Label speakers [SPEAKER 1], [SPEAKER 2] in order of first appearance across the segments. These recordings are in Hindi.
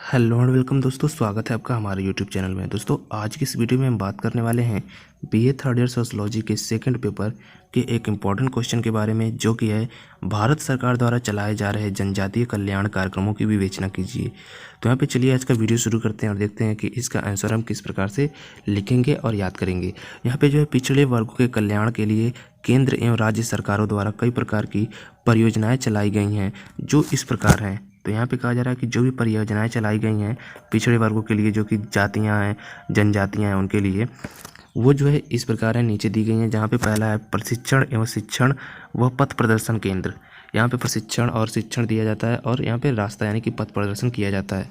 [SPEAKER 1] हेलो एंड वेलकम दोस्तों, स्वागत है आपका हमारे यूट्यूब चैनल में। दोस्तों आज की इस वीडियो में हम बात करने वाले हैं बीए थर्ड ईयर सोशियोलॉजी के सेकंड पेपर के एक इम्पॉर्टेंट क्वेश्चन के बारे में, जो कि है भारत सरकार द्वारा चलाए जा रहे जनजातीय कल्याण कार्यक्रमों की विवेचना कीजिए। तो यहाँ पे चलिए आज का वीडियो शुरू करते हैं और देखते हैं कि इसका आंसर हम किस प्रकार से लिखेंगे और याद करेंगे। यहाँ पे जो है पिछड़े वर्गों के कल्याण के लिए केंद्र एवं राज्य सरकारों द्वारा कई प्रकार की परियोजनाएँ चलाई गई हैं, जो इस प्रकार हैं। तो यहाँ पे कहा जा रहा है कि जो भी परियोजनाएं चलाई गई हैं पिछड़े वर्गों के लिए, जो कि जातियां हैं, जनजातियां हैं, उनके लिए, वो जो है इस प्रकार है, नीचे दी गई हैं। जहाँ पे पहला है प्रशिक्षण एवं शिक्षण व पथ प्रदर्शन केंद्र। यहाँ पे प्रशिक्षण और शिक्षण दिया जाता है और यहाँ पे रास्ता यानी कि पथ प्रदर्शन किया जाता है।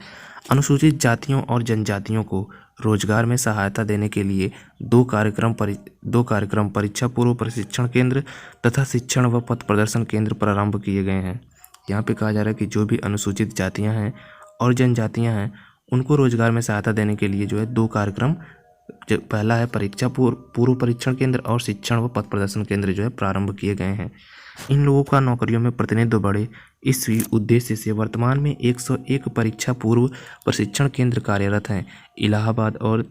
[SPEAKER 1] अनुसूचित जातियों और जनजातियों को रोजगार में सहायता देने के लिए दो कार्यक्रम परीक्षा पूर्व प्रशिक्षण केंद्र तथा शिक्षण व पथ प्रदर्शन केंद्र प्रारंभ किए गए हैं। यहाँ पे कहा जा रहा है कि जो भी अनुसूचित जातियाँ हैं और जनजातियाँ हैं उनको रोजगार में सहायता देने के लिए जो है दो कार्यक्रम, जो पहला है परीक्षा पूर्व परीक्षण केंद्र और शिक्षण व पथ प्रदर्शन केंद्र जो है प्रारंभ किए गए हैं। इन लोगों का नौकरियों में प्रतिनिधित्व बढ़े, इस उद्देश्य से वर्तमान में 101 परीक्षा पूर्व प्रशिक्षण केंद्र कार्यरत हैं। इलाहाबाद और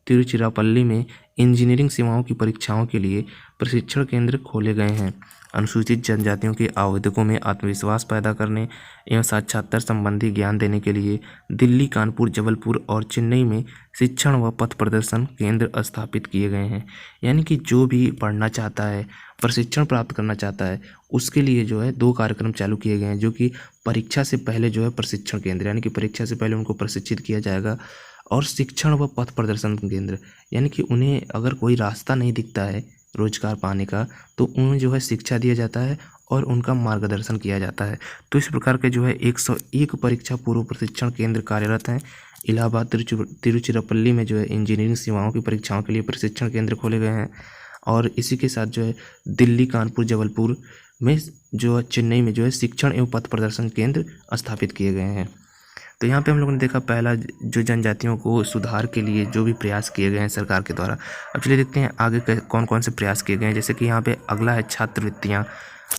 [SPEAKER 1] तिरुचिरापल्ली में इंजीनियरिंग सेवाओं की परीक्षाओं के लिए प्रशिक्षण केंद्र खोले गए हैं। अनुसूचित जनजातियों के आवेदकों में आत्मविश्वास पैदा करने एवं साक्षात्कार संबंधी ज्ञान देने के लिए दिल्ली, कानपुर, जबलपुर और चेन्नई में शिक्षण व पथ प्रदर्शन केंद्र स्थापित किए गए हैं। यानी कि जो भी पढ़ना चाहता है, प्रशिक्षण प्राप्त करना चाहता है, उसके लिए जो है दो कार्यक्रम चालू किए गए हैं, जो कि परीक्षा से पहले जो है प्रशिक्षण केंद्र, यानी कि परीक्षा से पहले उनको प्रशिक्षित किया जाएगा, और शिक्षण व पथ प्रदर्शन केंद्र, यानी कि उन्हें अगर कोई रास्ता नहीं दिखता है रोजगार पाने का, तो उन्हें जो है शिक्षा दिया जाता है और उनका मार्गदर्शन किया जाता है। तो इस प्रकार के जो है 101 परीक्षा पूर्व प्रशिक्षण केंद्र कार्यरत हैं। इलाहाबाद, तिरुचिरापल्ली में जो है इंजीनियरिंग सेवाओं की परीक्षाओं के लिए प्रशिक्षण केंद्र खोले गए हैं, और इसी के साथ जो है दिल्ली, कानपुर, जबलपुर में जो है, चेन्नई में जो है शिक्षण एवं पथ प्रदर्शन केंद्र स्थापित किए गए हैं। तो यहाँ पे हम लोगों ने देखा पहला, जो जनजातियों को सुधार के लिए जो भी प्रयास किए गए हैं सरकार के द्वारा। अब चलिए देखते हैं आगे कौन कौन से प्रयास किए गए हैं। जैसे कि यहाँ पे अगला है छात्रवृत्तियाँ।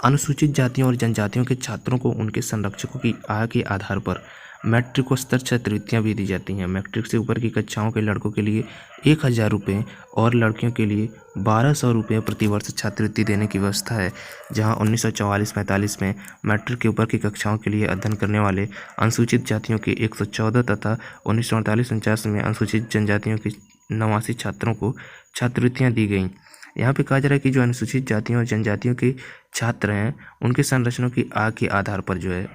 [SPEAKER 1] अनुसूचित जातियों और जनजातियों के छात्रों को उनके संरक्षकों की आय के आधार पर मैट्रिकोत्तर छात्रवृत्तियाँ भी दी जाती हैं। मैट्रिक से ऊपर की कक्षाओं के लड़कों के लिए 1000 रुपये और लड़कियों के लिए 1200 रुपये प्रतिवर्ष छात्रवृत्ति देने की व्यवस्था है। जहां 1944-45 में मैट्रिक के ऊपर की कक्षाओं के लिए अध्ययन करने वाले अनुसूचित जातियों के 114 तथा 1948-49 में अनुसूचित जनजातियों के 89 छात्रों को छात्रवृत्तियाँ दी गईं। यहाँ पे कहा जा रहा है कि जो अनुसूचित जातियों और जनजातियों के छात्र हैं उनके संरक्षणों की आय के आधार पर जो है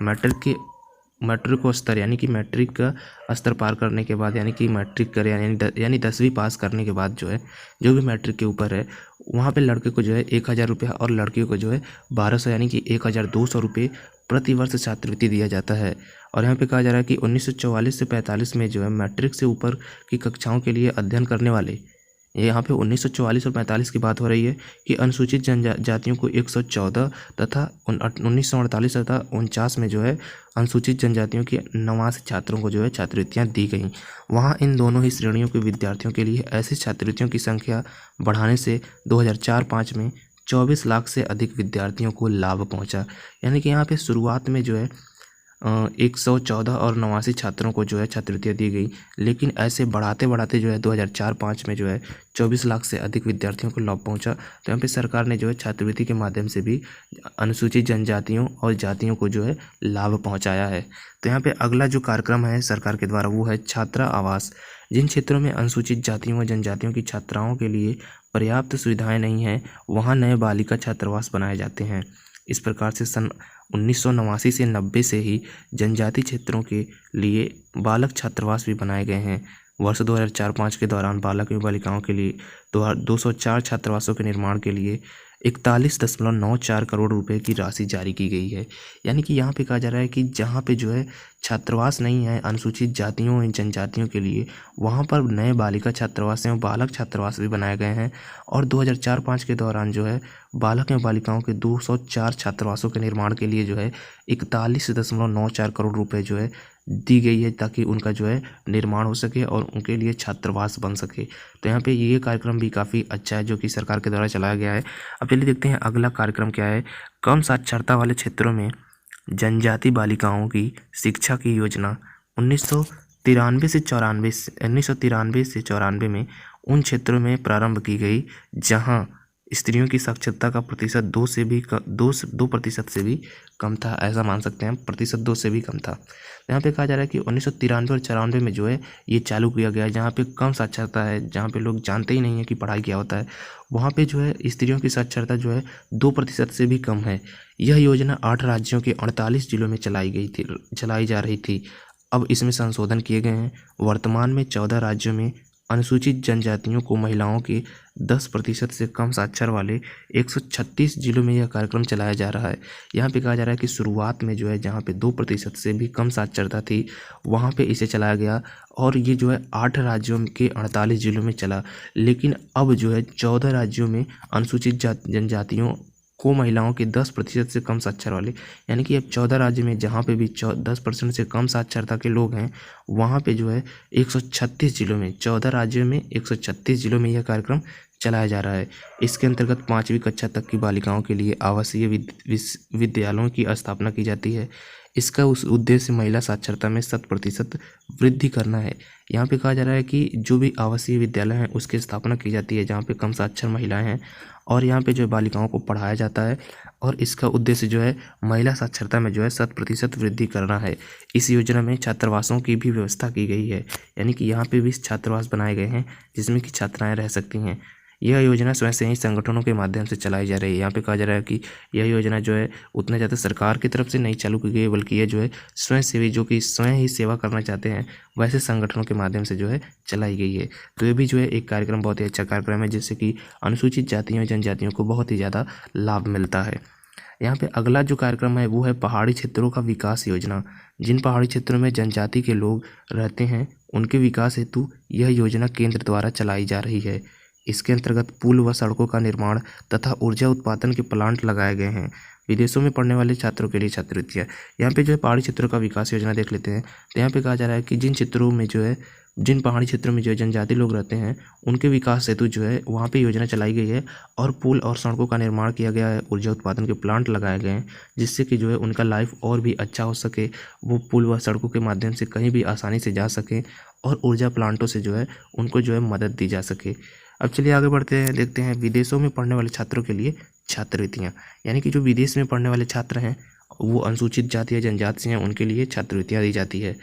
[SPEAKER 1] मैट्रिक को स्तर, यानी कि मैट्रिक का स्तर पार करने के बाद, यानी कि मैट्रिक करें यानी 10वीं पास करने के बाद जो है, जो भी मैट्रिक के ऊपर है, वहाँ पे लड़के को जो है 1000 रुपये और लड़कियों को जो है 1200 यानी कि 1200 रुपये प्रतिवर्ष छात्रवृत्ति दिया जाता है। और यहाँ पे कहा जा रहा है कि 1944 से 45 में जो है मैट्रिक से ऊपर की कक्षाओं के लिए अध्ययन करने वाले, ये यहाँ पे 1944 और 45 की बात हो रही है कि अनुसूचित जनजातियों को 114 तथा 1948 तथा 49 में जो है अनुसूचित जनजातियों के 89 छात्रों को जो है छात्रवृत्तियाँ दी गई। वहाँ इन दोनों ही श्रेणियों के विद्यार्थियों के लिए ऐसी छात्रवृत्तियों की संख्या बढ़ाने से 2004-05 में 24 लाख से अधिक विद्यार्थियों को लाभ पहुँचा। यानी कि यहाँ पे शुरुआत में जो है 114 और 89 छात्रों को जो है छात्रवृत्तियाँ दी गई, लेकिन ऐसे बढ़ाते बढ़ाते जो है 2004-05 में जो है 24 लाख से अधिक विद्यार्थियों को लाभ पहुंचा। तो यहाँ पे सरकार ने जो है छात्रवृत्ति के माध्यम से भी अनुसूचित जनजातियों और जातियों को जो है लाभ पहुंचाया है। तो यहाँ पे अगला जो कार्यक्रम है सरकार के द्वारा वो है छात्रा आवास। जिन क्षेत्रों में अनुसूचित जातियों और जनजातियों की छात्राओं के लिए पर्याप्त सुविधाएँ नहीं हैं, वहाँ नए बालिका छात्रावास बनाए जाते हैं। इस प्रकार से सन 1989 से 90 से ही जनजाति क्षेत्रों के लिए बालक छात्रावास भी बनाए गए हैं। वर्ष 2004-05 के दौरान बालक एवं बालिकाओं के लिए 204 छात्रावासों के निर्माण के लिए 41.94 करोड़ रुपए की राशि जारी की गई है। यानी कि यहाँ पे कहा जा रहा है कि जहाँ पे जो है छात्रावास नहीं है अनुसूचित जातियों एवं जनजातियों के लिए, वहाँ पर नए बालिका छात्रावास एवं बालक छात्रावास भी बनाए गए हैं। और 2004-05 के दौरान जो है बालक एवं बालिकाओं के 204 छात्रावासों के निर्माण के लिए जो है 41.94 करोड़ रुपए जो है दी गई है, ताकि उनका जो है निर्माण हो सके और उनके लिए छात्रावास बन सके। तो यहाँ पे ये कार्यक्रम भी काफ़ी अच्छा है जो कि सरकार के द्वारा चलाया गया है। अब चलिए देखते हैं अगला कार्यक्रम क्या है। कम साक्षरता वाले क्षेत्रों में जनजाति बालिकाओं की शिक्षा की योजना 1993 से 94 में उन क्षेत्रों में प्रारंभ की गई जहां स्त्रियों की साक्षरता का प्रतिशत 2% से भी कम था। ऐसा मान सकते हैं, प्रतिशत 2 से भी कम था। यहाँ पे कहा जा रहा है कि 1993 और 94 में जो है ये चालू किया गया, जहाँ पे कम साक्षरता है, जहाँ पे लोग जानते ही नहीं है कि पढ़ाई क्या होता है, वहाँ पे जो है स्त्रियों की साक्षरता जो है 2% से भी कम है। यह योजना 8 राज्यों के 48 जिलों में चलाई जा रही थी। अब इसमें संशोधन किए गए हैं। वर्तमान में 14 राज्यों में अनुसूचित जनजातियों को महिलाओं के 10% से कम साक्षर वाले 136 जिलों में यह कार्यक्रम चलाया जा रहा है। यहाँ पे कहा जा रहा है कि शुरुआत में जो है जहाँ पे 2% से भी कम साक्षरता थी, वहाँ पे इसे चलाया गया और ये जो है 8 राज्यों के 48 जिलों में चला। लेकिन अब जो है 14 राज्यों में अनुसूचित जनजातियों को महिलाओं के 10% से कम साक्षर वाले, यानी कि अब 14 राज्य में जहाँ पे भी 10% से कम साक्षरता के लोग हैं, वहाँ पे जो है 136 जिलों में, 14 राज्यों में 136 जिलों में यह कार्यक्रम चलाया जा रहा है। इसके अंतर्गत 5वीं कक्षा तक की बालिकाओं के लिए आवासीय विद्यालयों की स्थापना की जाती है। इसका उस उद्देश्य महिला साक्षरता में 100% वृद्धि करना है। यहाँ पे कहा जा रहा है कि जो भी आवासीय विद्यालय हैं उसकी स्थापना की जाती है जहाँ पे कम साक्षर महिलाएं हैं, और यहाँ पे जो बालिकाओं को पढ़ाया जाता है, और इसका उद्देश्य जो है महिला साक्षरता में जो है 100% वृद्धि करना है। इस योजना में छात्रावासों की भी व्यवस्था की गई है, यानी कि यहाँ पे भी छात्रावास बनाए गए हैं जिसमें कि छात्राएँ रह सकती हैं। यह योजना स्वयंसेवी संगठनों के माध्यम से चलाई जा रही है। यहाँ पे कहा जा रहा है कि यह योजना जो है उतना ज़्यादा सरकार की तरफ से नहीं चालू की गई है, बल्कि यह जो है स्वयंसेवी जो कि स्वयं ही सेवा करना चाहते हैं वैसे संगठनों के माध्यम से जो है चलाई गई है। तो ये भी जो है एक कार्यक्रम बहुत ही अच्छा कार्यक्रम है, जिससे कि अनुसूचित जातियों जनजातियों को बहुत ही ज़्यादा लाभ मिलता है। यहाँ पे अगला जो कार्यक्रम है वो है पहाड़ी क्षेत्रों का विकास योजना। जिन पहाड़ी क्षेत्रों में जनजाति के लोग रहते हैं उनके विकास हेतु यह योजना केंद्र द्वारा चलाई जा रही है। इसके अंतर्गत पुल व सड़कों का निर्माण तथा ऊर्जा उत्पादन के प्लांट लगाए गए हैं। विदेशों में पढ़ने वाले छात्रों के लिए छात्रवृत्तियाँ। यहाँ पे जो है पहाड़ी क्षेत्रों का विकास योजना देख लेते हैं। तो यहाँ पे कहा जा रहा है कि जिन पहाड़ी क्षेत्रों में जो है जनजाति लोग रहते हैं उनके विकास हेतु जो है वहाँ पे योजना चलाई गई है, और पुल और सड़कों का निर्माण किया गया है, ऊर्जा उत्पादन के प्लांट लगाए गए हैं, जिससे कि जो है उनका लाइफ और भी अच्छा हो सके, वो पुल व सड़कों के माध्यम से कहीं भी आसानी से जा सकें, और ऊर्जा प्लांटों से जो है उनको जो है मदद दी जा सके। अब चलिए आगे बढ़ते हैं, देखते हैं विदेशों में पढ़ने वाले छात्रों के लिए छात्रवृत्तियाँ। यानी कि जो विदेश में पढ़ने वाले छात्र हैं वो अनुसूचित जाति या जनजाति से हैं, उनके लिए छात्रवृत्तियाँ दी जाती है।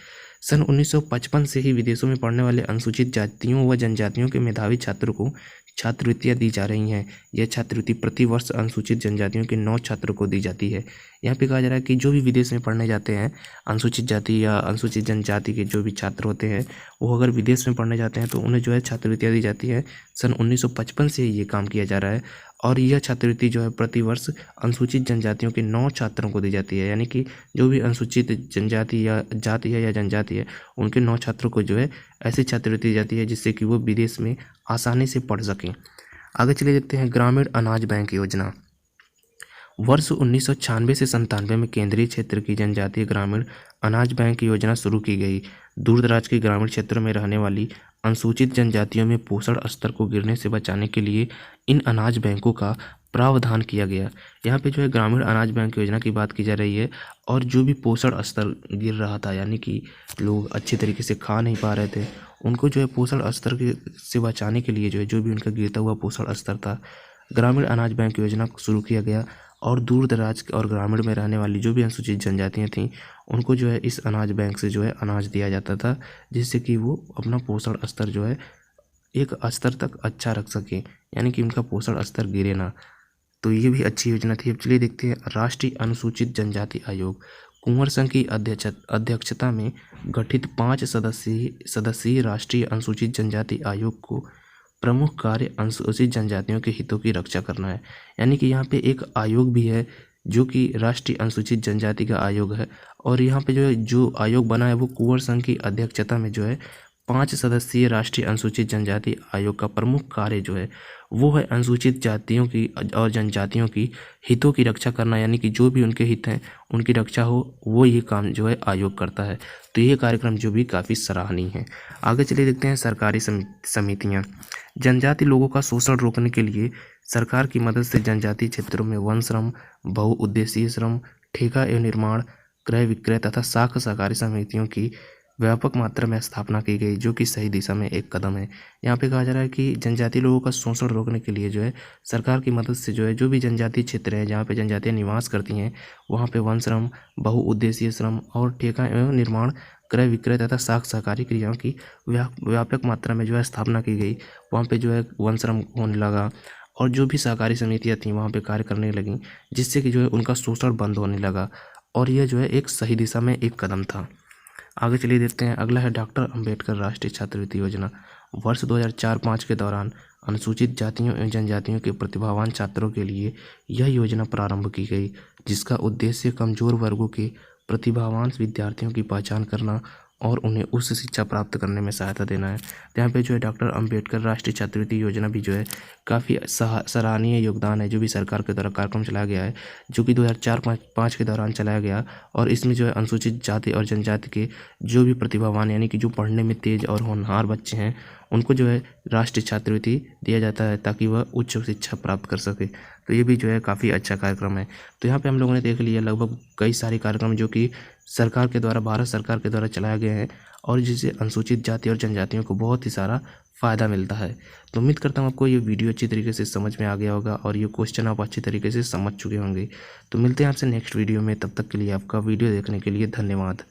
[SPEAKER 1] सन 1955 से ही विदेशों में पढ़ने वाले अनुसूचित जातियों व जनजातियों के मेधावी छात्रों को छात्रवृत्तियाँ दी जा रही हैं। यह छात्रवृत्ति प्रति वर्ष अनुसूचित जनजातियों के 9 छात्रों को दी जाती है। यहाँ पे कहा जा रहा है कि जो भी विदेश में पढ़ने जाते हैं, अनुसूचित जाति या अनुसूचित जनजाति के जो भी छात्र होते हैं, वो अगर विदेश में पढ़ने जाते हैं तो उन्हें जो है छात्रवृत्तियाँ दी जाती है। सन 1955 से ये काम किया जा रहा है, और यह छात्रवृत्ति जो है प्रति वर्ष अनुसूचित जनजातियों के 9 छात्रों को दी जाती है। यानी कि जो भी अनुसूचित जनजाति या जाति है या जनजाति है उनके 9 छात्रों को जो है ऐसी छात्रवृत्ति दी जाती है जिससे कि वो विदेश में आसानी से पढ़ सकें। आगे चले देखते हैं ग्रामीण अनाज बैंक योजना। वर्ष 1996 से 97 में केंद्रीय क्षेत्र की जनजातीय ग्रामीण अनाज बैंक योजना शुरू की गई। दूर दराज के ग्रामीण क्षेत्रों में रहने वाली अनुसूचित जनजातियों में पोषण स्तर को गिरने से बचाने के लिए इन अनाज बैंकों का प्रावधान किया गया। यहाँ पे जो है ग्रामीण अनाज बैंक योजना की बात की जा रही है, और जो भी पोषण स्तर गिर रहा था, यानी कि लोग अच्छे तरीके से खा नहीं पा रहे थे, उनको जो है पोषण स्तर से बचाने के लिए जो भी उनका गिरता हुआ पोषण स्तर था, ग्रामीण अनाज बैंक योजना शुरू किया गया। और दूर दराज और ग्रामीण में रहने वाली जो भी अनुसूचित जनजातियाँ थीं उनको जो है इस अनाज बैंक से जो है अनाज दिया जाता था, जिससे कि वो अपना पोषण स्तर जो है एक स्तर तक अच्छा रख सकें, यानी कि उनका पोषण स्तर गिरे ना। तो ये भी अच्छी योजना थी। अब चलिए देखते हैं राष्ट्रीय अनुसूचित जनजाति आयोग। कुंवर संघ की अध्यक्षता में गठित 5 सदस्यीय राष्ट्रीय अनुसूचित जनजाति आयोग को प्रमुख कार्य अनुसूचित जनजातियों के हितों की रक्षा करना है। यानी कि यहाँ पे एक आयोग भी है जो कि राष्ट्रीय अनुसूचित जनजाति का आयोग है, और यहाँ पे जो आयोग बना है वो कुंवर संघ की अध्यक्षता में जो है 5 सदस्यीय राष्ट्रीय अनुसूचित जनजाति आयोग का प्रमुख कार्य जो है वो है अनुसूचित जातियों की और जनजातियों की हितों की रक्षा करना, यानी कि जो भी उनके हित हैं उनकी रक्षा हो, वो ये काम जो है आयोग करता है। तो ये कार्यक्रम जो भी काफ़ी सराहनीय है। आगे चलिए देखते हैं सरकारी समितियाँ। जनजाति लोगों का शोषण रोकने के लिए सरकार की मदद से जनजातीय क्षेत्रों में वन श्रम, बहुउद्देशीय श्रम, ठेका एवं निर्माण, क्रय विक्रय तथा साख सहकारी समितियों की व्यापक मात्रा में स्थापना की गई, जो कि सही दिशा में एक कदम है। यहाँ पे कहा जा रहा है कि जनजातीय लोगों का शोषण रोकने के लिए जो है सरकार की मदद से जो है जो भी जनजातीय क्षेत्र हैं जहाँ पे जनजातियाँ निवास करती हैं वहाँ पे वन श्रम, बहुउद्देशीय श्रम और ठेका एवं निर्माण, क्रय विक्रय तथा साख सहकारी क्रियाओं की व्यापक मात्रा में जो है स्थापना की गई। वहाँ पे जो है वन श्रम होने लगा और जो भी सहकारी समितियाँ थीं वहाँ पे कार्य करने लगीं, जिससे कि जो है उनका शोषण बंद होने लगा और यह जो है एक सही दिशा में एक कदम था। आगे चलिए देखते हैं। अगला है डॉक्टर अंबेडकर राष्ट्रीय छात्रवृत्ति योजना। वर्ष 2004-5 के दौरान अनुसूचित जातियों एवं जनजातियों के प्रतिभावान छात्रों के लिए यह योजना प्रारंभ की गई, जिसका उद्देश्य कमजोर वर्गों के प्रतिभावान विद्यार्थियों की पहचान करना और उन्हें उच्च शिक्षा प्राप्त करने में सहायता देना है। तो यहाँ पे जो है डॉक्टर अंबेडकर राष्ट्रीय छात्रवृत्ति योजना भी जो है काफ़ी सराहनीय योगदान है जो भी सरकार के द्वारा कार्यक्रम चलाया गया है, जो कि 2004-5 के दौरान चलाया गया। और इसमें जो है अनुसूचित जाति और जनजाति के जो भी प्रतिभावान यानी कि जो पढ़ने में तेज और होनहार बच्चे हैं उनको जो है राष्ट्रीय छात्रवृत्ति दिया जाता है ताकि वह उच्च शिक्षा प्राप्त कर सके। तो ये भी जो है काफ़ी अच्छा कार्यक्रम है। तो यहाँ पे हम लोगों ने देख लिया लगभग कई सारे कार्यक्रम जो कि सरकार के द्वारा, भारत सरकार के द्वारा चलाए गए हैं और जिससे अनुसूचित जाति और जनजातियों को बहुत ही सारा फ़ायदा मिलता है। तो उम्मीद करता हूँ आपको ये वीडियो अच्छी तरीके से समझ में आ गया होगा और ये क्वेश्चन आप अच्छी तरीके से समझ चुके होंगे। तो मिलते हैं आपसे नेक्स्ट वीडियो में, तब तक के लिए आपका वीडियो देखने के लिए धन्यवाद।